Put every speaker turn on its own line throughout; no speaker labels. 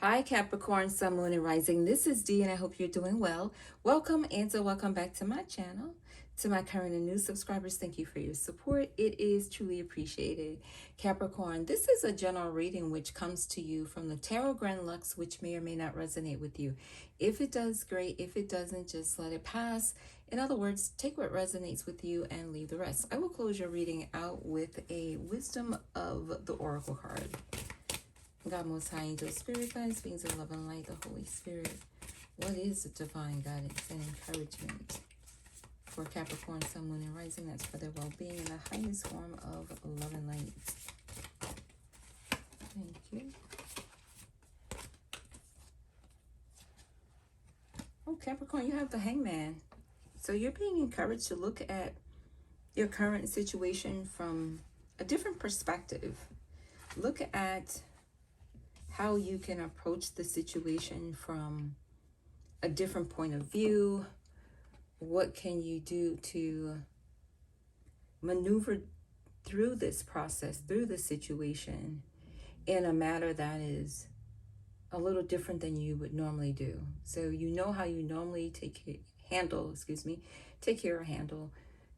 Hi, Capricorn, Sun, Moon, and Rising. This is Dee, and I hope you're doing well. Welcome, and so welcome back to my channel. To my current and new subscribers, thank you for your support. It is truly appreciated. Capricorn, this is a general reading which comes to you from the Tarot Grand Lux, which may or may not resonate with you. If it does, great. If it doesn't, just let it pass. In other words, take what resonates with you and leave the rest. I will close your reading out with a Wisdom of the Oracle card. God, Most High, Angels, Spirit Guides, Beings of Love and Light, the Holy Spirit. What is the divine guidance and encouragement for Capricorn, Sun, Moon, and Rising? That's for their well-being in the highest form of love and light. Thank you. Oh, Capricorn, you have the Hangman. So you're being encouraged to look at your current situation from a different perspective. Look at how you can approach the situation from a different point of view. What can you do to maneuver through this process, through the situation, in a manner that is a little different than you would normally do. So you know how you normally take care or handle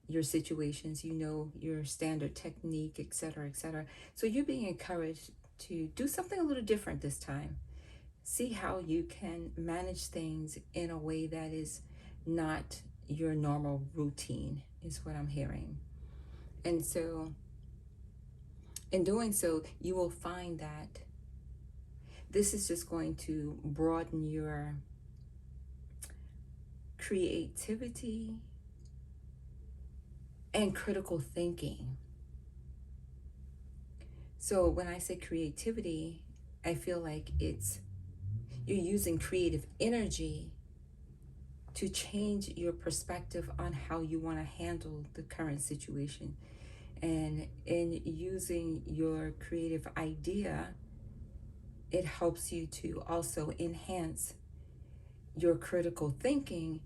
your situations. You know your standard technique, etc., etc. So you're being encouraged to do something a little different this time. See how you can manage things in a way that is not your normal routine, is what I'm hearing. And so in doing so, you will find that this is just going to broaden your creativity and critical thinking. So when I say creativity, I feel like you're using creative energy to change your perspective on how you want to handle the current situation. And in using your creative idea, it helps you to also enhance your critical thinking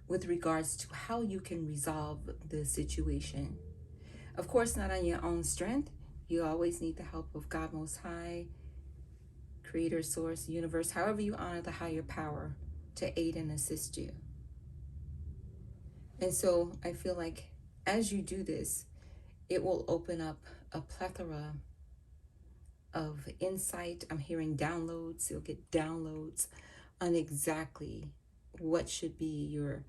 with regards to how you can resolve the situation. Of course, not on your own strength. You always need the help of God Most High, Creator, Source, Universe, however you honor the higher power to aid and assist you. And so I feel like as you do this, it will open up a plethora of insight. I'm hearing downloads. You'll get downloads on exactly what should be your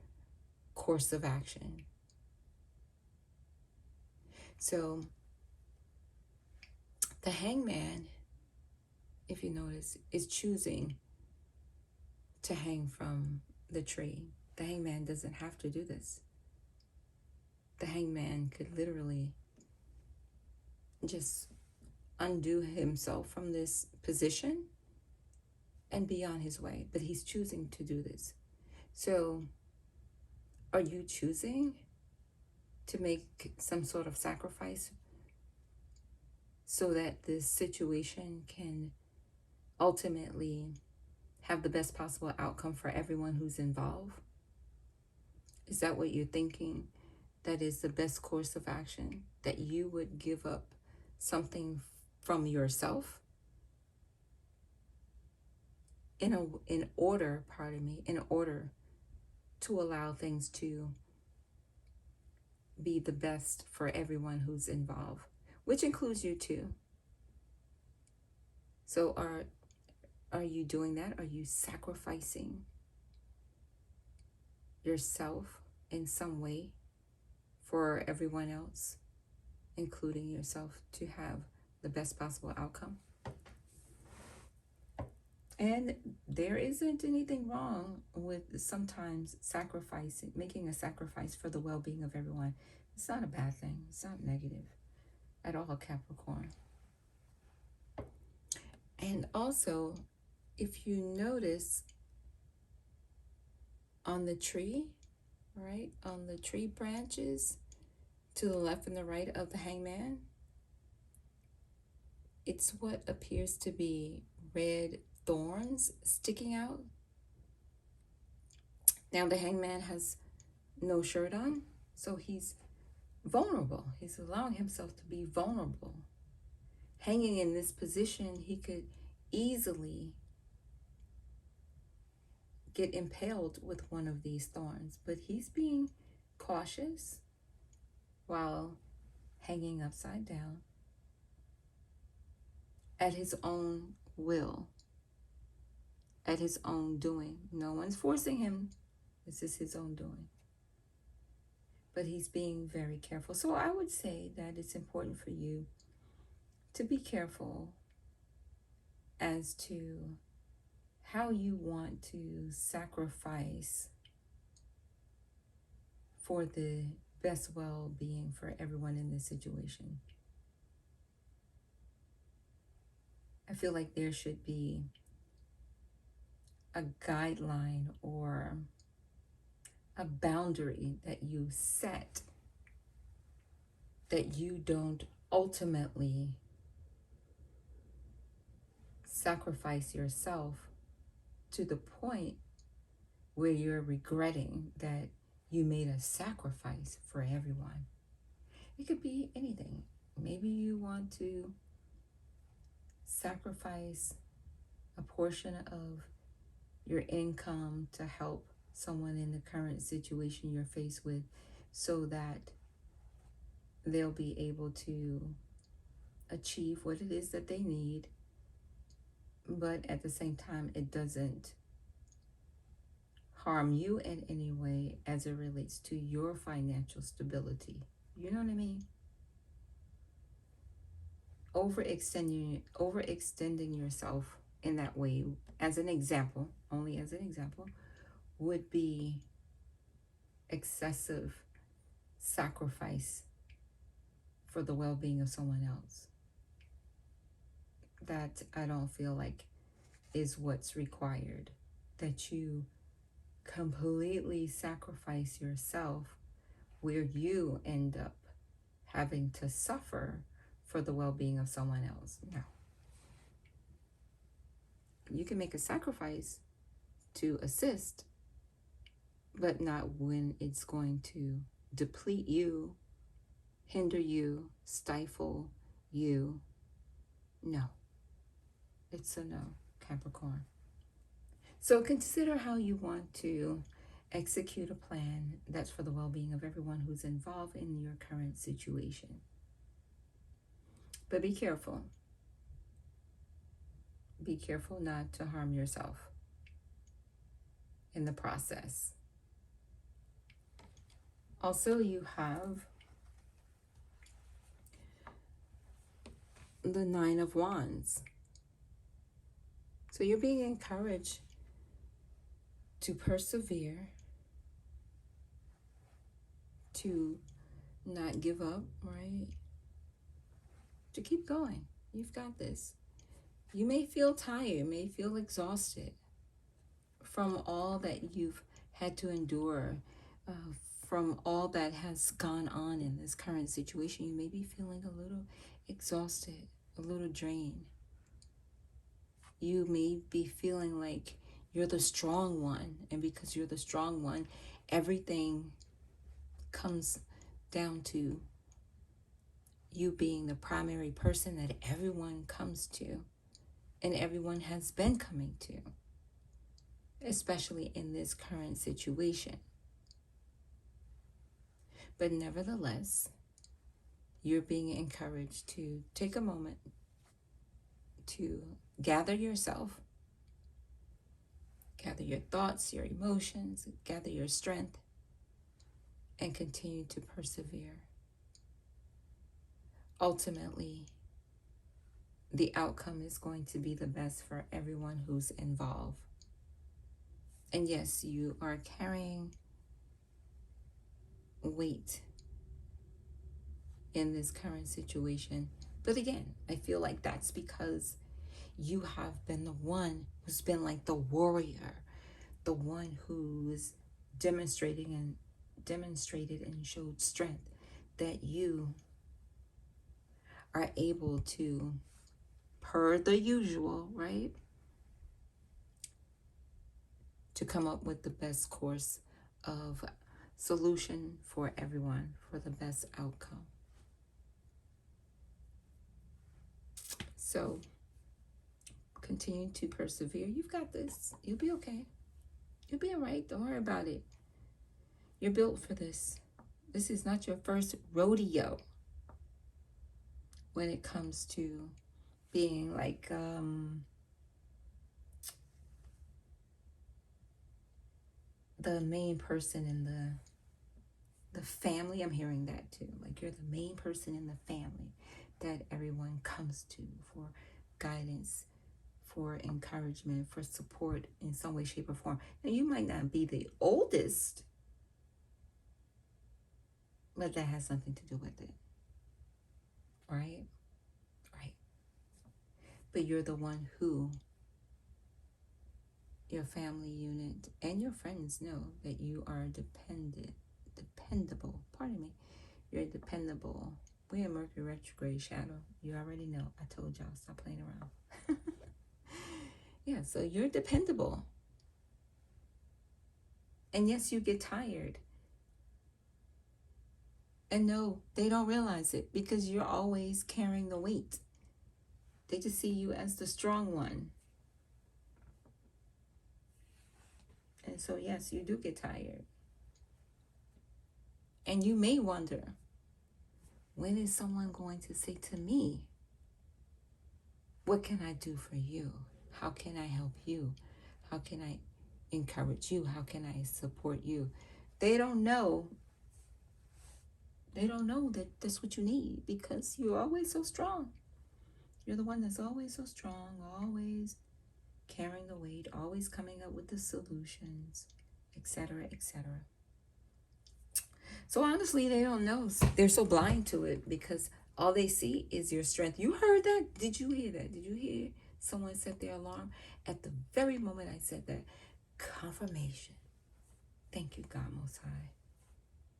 course of action. So the Hangman, if you notice, is choosing to hang from the tree. The Hangman doesn't have to do this. The Hangman could literally just undo himself from this position and be on his way, but he's choosing to do this. So are you choosing to make some sort of sacrifice so that this situation can ultimately have the best possible outcome for everyone who's involved? Is that what you're thinking? That is the best course of action? That you would give up something from yourself in order to allow things to be the best for everyone who's involved, which includes you too. So are you doing that? Are you sacrificing yourself in some way for everyone else, including yourself, to have the best possible outcome? And there isn't anything wrong with sometimes making a sacrifice for the well-being of everyone. It's not a bad thing. It's not negative at all, Capricorn. And also, if you notice on the tree, right, on the tree branches to the left and the right of the Hangman, it's what appears to be red thorns sticking out. Now the Hangman has no shirt on, so he's vulnerable. He's allowing himself to be vulnerable. Hanging in this position, he could easily get impaled with one of these thorns, but he's being cautious while hanging upside down at his own will, at his own doing. No one's forcing him. This is his own doing. But he's being very careful. So I would say that it's important for you to be careful as to how you want to sacrifice for the best well-being for everyone in this situation. I feel like there should be a guideline or a boundary that you set, that you don't ultimately sacrifice yourself to the point where you're regretting that you made a sacrifice for everyone. It could be anything. Maybe you want to sacrifice a portion of your income to help someone in the current situation you're faced with, so that they'll be able to achieve what it is that they need, but at the same time it doesn't harm you in any way as it relates to your financial stability. You know what I mean? Overextending yourself in that way, as an example, only as an example, would be excessive sacrifice for the well-being of someone else. That I don't feel like is what's required. That you completely sacrifice yourself where you end up having to suffer for the well-being of someone else. No. You can make a sacrifice to assist, but not when it's going to deplete you, hinder you, stifle you. No. It's a no, Capricorn. So consider how you want to execute a plan that's for the well-being of everyone who's involved in your current situation. But be careful. Be careful not to harm yourself in the process. Also, you have the Nine of Wands. So you're being encouraged to persevere, to not give up, right? To keep going. You've got this. You may feel tired, may feel exhausted from all that you've had to endure, from all that has gone on in this current situation. You may be feeling a little exhausted, a little drained. You may be feeling like you're the strong one, and because you're the strong one, everything comes down to you being the primary person that everyone comes to, and everyone has been coming to, especially in this current situation. But nevertheless, you're being encouraged to take a moment to gather yourself, gather your thoughts, your emotions, gather your strength, and continue to persevere. Ultimately, the outcome is going to be the best for everyone who's involved. And yes, you are carrying weight in this current situation. But again, I feel like that's because you have been the one who's been like the warrior, the one who's demonstrated and showed strength, that you are able to, per the usual, right, to come up with the best course of solution for everyone, for the best outcome. So continue to persevere. You've got this. You'll be okay. You'll be all right. Don't worry about it. You're built for this. This is not your first rodeo when it comes to being like the main person in the family. I'm hearing that too. Like you're the main person in the family that everyone comes to for guidance, for encouragement, for support in some way, shape, or form. Now, you might not be the oldest, but that has something to do with it, right? Right. But you're the one who your family unit and your friends know that you are dependable. Pardon me. You're dependable. We're in Mercury retrograde shadow. You already know. I told y'all, stop playing around. Yeah, so you're dependable. And yes, you get tired. And no, they don't realize it because you're always carrying the weight. They just see you as the strong one. And so, yes, you do get tired. And you may wonder, when is someone going to say to me, what can I do for you? How can I help you? How can I encourage you? How can I support you? They don't know. They don't know that that's what you need because you're always so strong. You're the one that's always so strong, always carrying the weight, always coming up with the solutions, etc., etc. So honestly, they don't know. They're so blind to it because all they see is your strength. You heard that? Did you hear that? Did you hear someone set their alarm? At the very moment I said that, confirmation. Thank you, God Most High.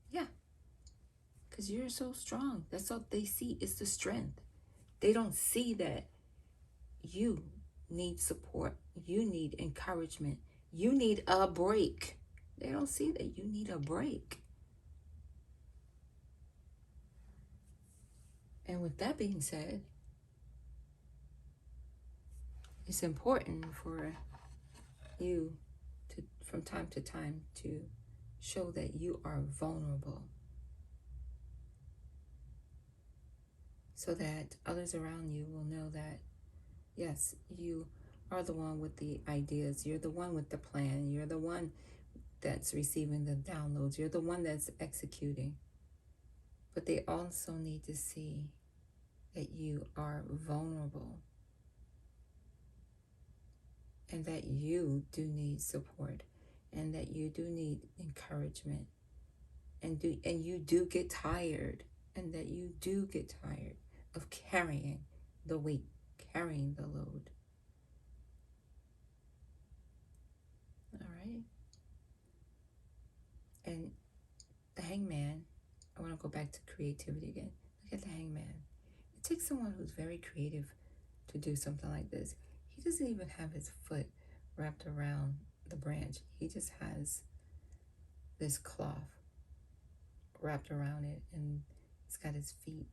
Yeah, because you're so strong. That's all they see is the strength. They don't see that you need support. You need encouragement. You need a break. They don't see that you need a break. And with that being said, it's important for you to, from time to time, to show that you are vulnerable so that others around you will know that, yes, you are the one with the ideas. You're the one with the plan. You're the one that's receiving the downloads. You're the one that's executing. But they also need to see that you are vulnerable and that you do need support and that you do need encouragement and you do get tired and that you do get tired of carrying the weight, carrying the load. All right. And the hangman, I want to go back to creativity again. Look at the hangman. It takes someone who's very creative to do something like this. He doesn't even have his foot wrapped around the branch. He just has this cloth wrapped around it and he's got his feet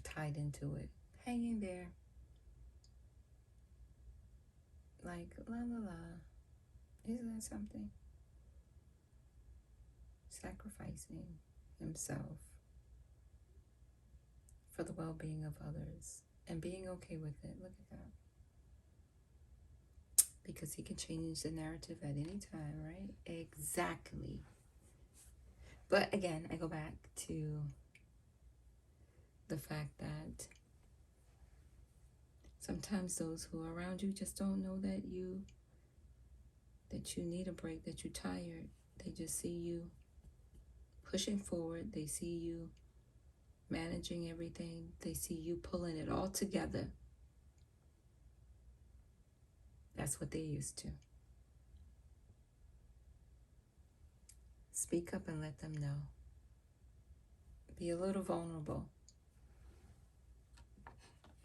tied into it, hanging there like la la la. Isn't that something? Sacrificing himself for the well-being of others and being okay with it. Look at that. Because he can change the narrative at any time, right? Exactly. But again, I go back to the fact that sometimes those who are around you just don't know that you need a break, that you're tired. They just see you pushing forward. They see you managing everything. They see you pulling it all together. That's what they're used to. Speak up and let them know. Be a little vulnerable.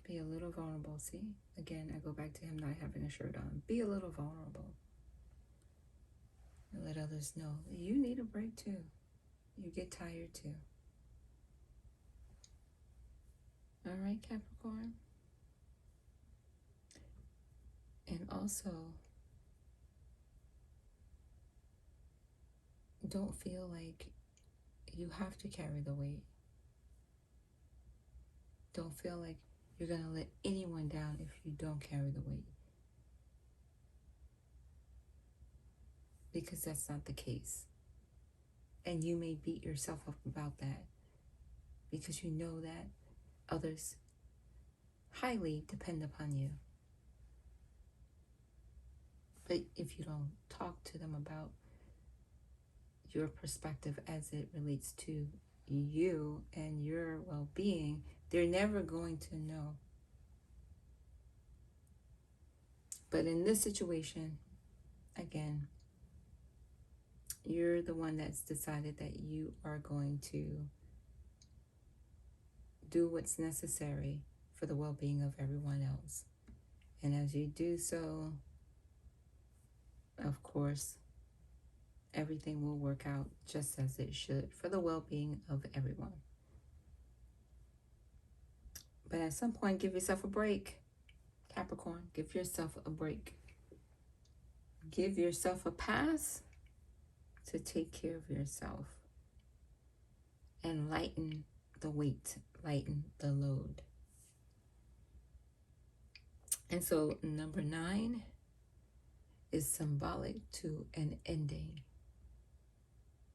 Be a little vulnerable. See? Again, I go back to him not having a shirt on. Be a little vulnerable. And let others know you need a break too. You get tired too. All right, Capricorn? And also, don't feel like you have to carry the weight. Don't feel like you're going to let anyone down if you don't carry the weight. Because that's not the case. And you may beat yourself up about that because you know that others highly depend upon you. But if you don't talk to them about your perspective as it relates to you and your well-being, they're never going to know. But in this situation, again, you're the one that's decided that you are going to do what's necessary for the well-being of everyone else. And as you do so, of course, everything will work out just as it should for the well-being of everyone. But at some point, give yourself a break. Capricorn, give yourself a break. Give yourself a pass to take care of yourself and lighten the weight, lighten the load. And so number 9 is symbolic to an ending.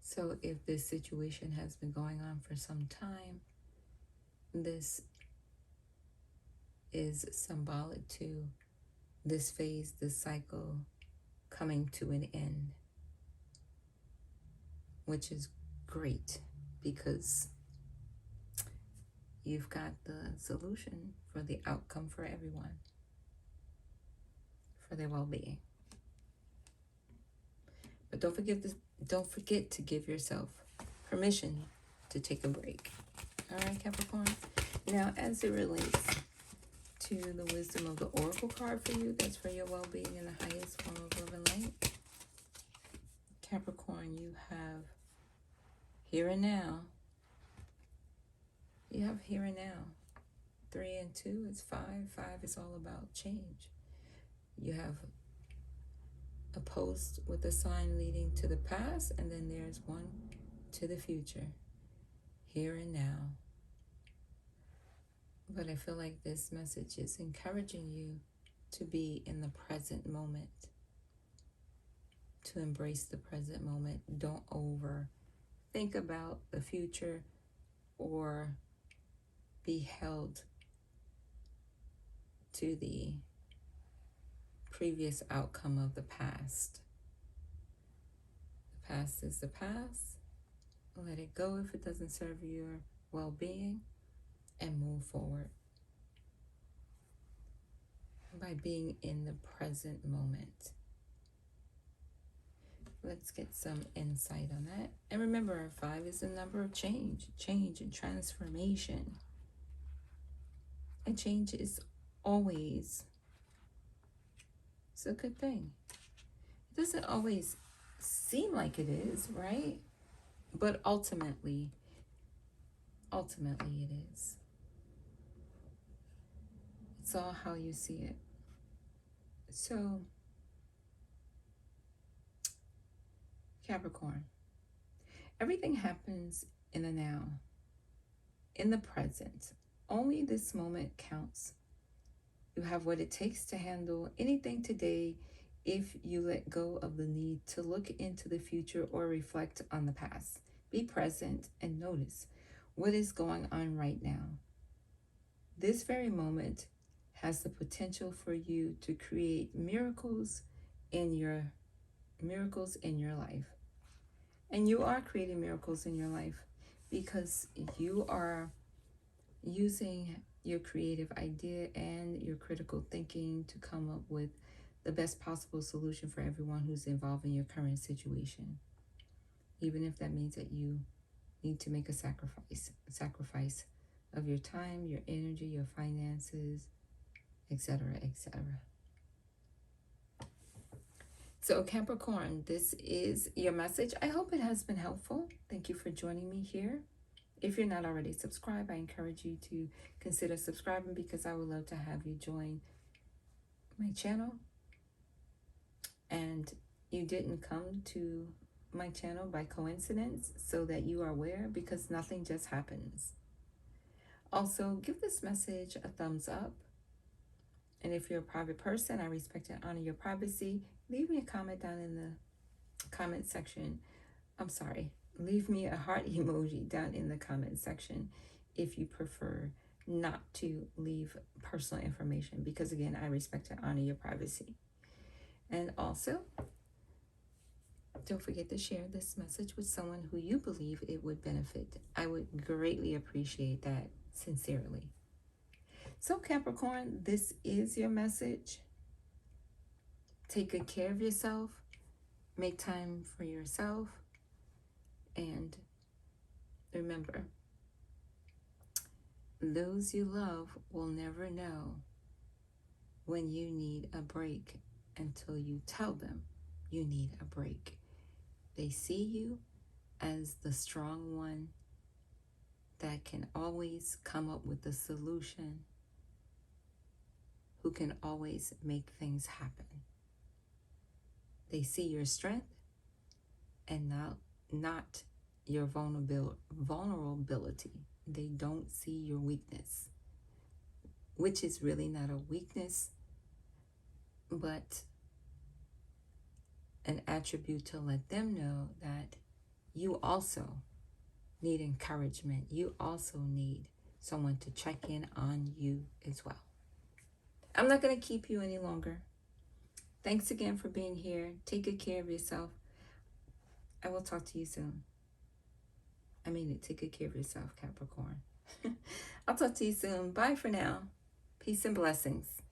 So if this situation has been going on for some time, this is symbolic to this phase, this cycle coming to an end, which is great because you've got the solution for the outcome for everyone, for their well-being. But don't forget to give yourself permission to take a break. All right, Capricorn? Now, as it relates to the wisdom of the oracle card for you, that's for your well-being in the highest form of love and light. Capricorn, you have here and now. You have here and now. 3 and 2 is 5. 5 is all about change. You have a post with a sign leading to the past, and then there's one to the future, here and now. But I feel like this message is encouraging you to be in the present moment, to embrace the present moment. Don't think about the future or be held to the previous outcome of the past. The past is the past. Let it go if it doesn't serve your well-being, and move forward by being in the present moment. Let's get some insight on that. And remember, 5 is the number of change and transformation. And change is always, it's a good thing. It doesn't always seem like it is, right? But ultimately it is. It's all how you see it. So, Capricorn, everything happens in the now, in the present. Only this moment counts. You have what it takes to handle anything today if you let go of the need to look into the future or reflect on the past. Be present and notice what is going on right now. This very moment has the potential for you to create miracles in your life. And you are creating miracles in your life because you are using your creative idea and your critical thinking to come up with the best possible solution for everyone who's involved in your current situation. Even if that means that you need to make a sacrifice of your time, your energy, your finances, etc., etc. So Capricorn, this is your message. I hope it has been helpful. Thank you for joining me here. If you're not already subscribed, I encourage you to consider subscribing because I would love to have you join my channel. And you didn't come to my channel by coincidence so that you are aware, because nothing just happens. Also, give this message a thumbs up. And if you're a private person, I respect and honor your privacy. Leave me a comment down in the comment section. I'm sorry. Leave me a heart emoji down in the comment section if you prefer not to leave personal information, because again, I respect and honor your privacy. And also, don't forget to share this message with someone who you believe it would benefit. I would greatly appreciate that, sincerely. So Capricorn, this is your message. Take good care of yourself. Make time for yourself. And remember, those you love will never know when you need a break until you tell them you need a break. They see you as the strong one that can always come up with a solution, who can always make things happen. They see your strength and not your vulnerability. They don't see your weakness, which is really not a weakness, but an attribute to let them know that you also need encouragement. You also need someone to check in on you as well. I'm not going to keep you any longer. Thanks again for being here. Take good care of yourself. I will talk to you soon. I mean it. Take good care of yourself, Capricorn. I'll talk to you soon. Bye for now. Peace and blessings.